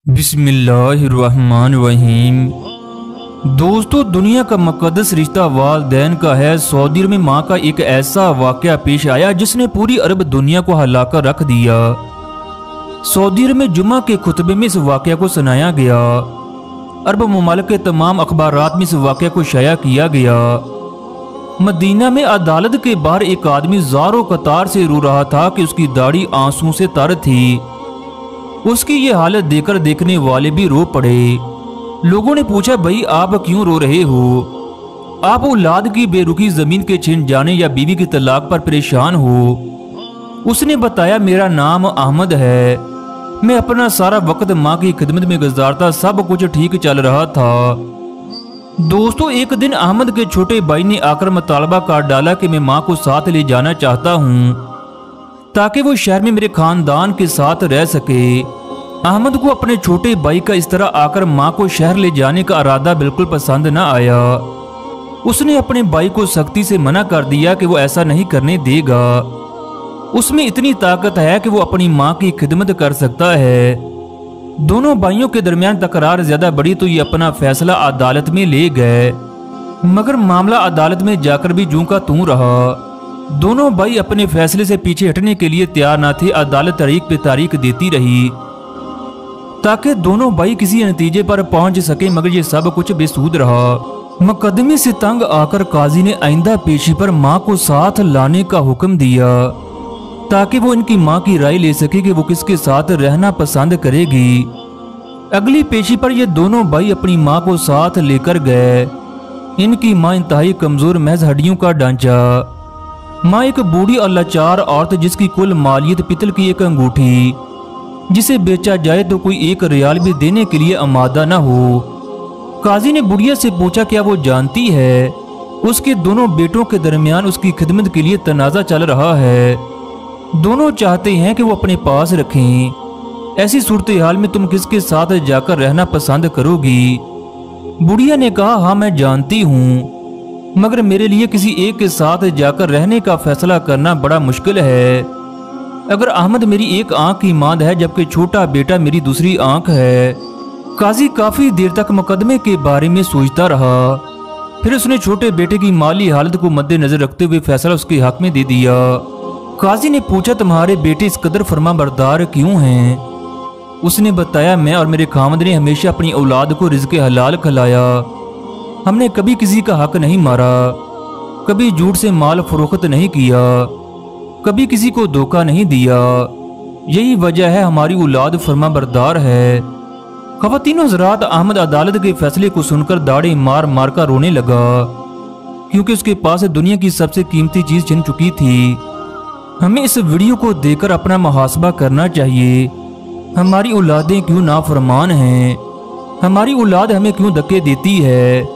बिस्मिल्लाहिर्रहमानिर्रहीम। दोस्तों, दुनिया का मुक़द्दस रिश्ता वालिदैन का है। सऊदी अरब में माँ का एक ऐसा वाक़या पेश आया जिसने पूरी अरब दुनिया को हिलाकर रख दिया। सऊदी अरब में जुम्मा के खुतबे में इस वाक़या को सुनाया गया। अरब ममालिक के तमाम अखबारात में इस वाक़या को शाया किया गया। मदीना में अदालत के बाहर एक आदमी ज़ारो कतार से रो रहा था कि उसकी दाढ़ी आंसू से तर थी। उसकी ये हालत देखकर देखने वाले भी रो पड़े। लोगों ने पूछा, भाई आप क्यों रो रहे हो? आप औलाद की बेरुखी जमीन के छिन जाने या बीवी की तलाक पर परेशान हो? उसने बताया, मेरा नाम अहमद है। मैं अपना सारा वक्त माँ की खिदमत में गुजारता, सब कुछ ठीक चल रहा था। दोस्तों, एक दिन अहमद के छोटे भाई ने आकर मुतालबा कर डाला कि मैं माँ को साथ ले जाना चाहता हूँ ताकि वो शहर में मेरे खानदान के साथ रह सके। अहमद को अपने छोटे भाई का इस तरह आकर माँ को शहर ले जाने का इरादा बिल्कुल पसंद न आया। उसने अपने भाई को सख्ती से मना कर दिया कि वो ऐसा नहीं करने देगा। उसमें इतनी ताकत है कि वो अपनी माँ की खिदमत कर सकता है। दोनों भाइयों के दरमियान तकरार ज्यादा बढ़ी तो ये अपना फैसला अदालत में ले गए, मगर मामला अदालत में जाकर भी जूं का तूं रहा। दोनों भाई अपने फैसले से पीछे हटने के लिए तैयार न थे। अदालत तारीख पे तारीख देती रही ताकि दोनों भाई किसी नतीजे पर पहुंच सके, मगर ये सब कुछ बेसूद रहा। मुकदमे से तंग आकर काजी ने आइंदा पेशी पर माँ को साथ लाने का हुक्म दिया ताकि वो इनकी माँ की राय ले सके कि वो किसके साथ रहना पसंद करेगी। अगली पेशी पर ये दोनों भाई अपनी माँ को साथ लेकर गए। इनकी माँ इंतहाई कमजोर, महज हड्डियों का ढांचा। माँ एक बूढ़ी और लाचार औरत जिसकी कुल मालियत पितल की एक अंगूठी जिसे बेचा जाए तो कोई एक रियाल भी देने के लिए आमादा न हो। काजी ने बुढ़िया से पूछा, क्या वो जानती है उसके दोनों बेटों के दरमियान उसकी खिदमत के लिए तनाज़ा चल रहा है। दोनों चाहते हैं कि वो अपने पास रखें। ऐसी सूरत हाल में तुम किसके साथ जाकर रहना पसंद करोगी? बुढ़िया ने कहा, हाँ मैं जानती हूँ, मगर मेरे लिए किसी एक के साथ जाकर रहने का फैसला करना बड़ा मुश्किल है। अगर अहमद मेरी एक आंख की मांद है जबकि छोटा बेटा मेरी दूसरी आंख है। काजी काफी देर तक मुकदमे के बारे में सोचता रहा। फिर उसने छोटे बेटे की माली हालत को मद्देनजर रखते हुए फैसला उसके हक में दे दिया। काजी ने पूछा, तुम्हारे बेटे इस कदर फरमाबरदार क्यों हैं? उसने बताया, मैं और मेरे खामद ने हमेशा अपनी औलाद को रिज़्क़े हलाल खिलाया। हमने कभी किसी का हक नहीं मारा, कभी झूठ से माल फरोख्त नहीं किया, कभी किसी को धोखा नहीं दिया। यही वजह है हमारी औलाद फरमाबरदार है। ख़वातीनो हज़रात, अहमद अदालत के फैसले को सुनकर दाढ़ी मार मार कर रोने लगा, क्योंकि उसके पास दुनिया की सबसे कीमती चीज़ छिन चुकी थी। हमें इस वीडियो को देखकर अपना मुहासबा करना चाहिए। हमारी औलादें क्यों नाफरमान हैं? हमारी औलाद हमें क्यों धक्के देती है?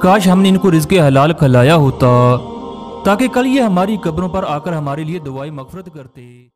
काश हमने इनको रिज़्क़े हलाल खिलाया होता ताकि कल ये हमारी कब्रों पर आकर हमारे लिए दुआए मग़फ़िरत करते।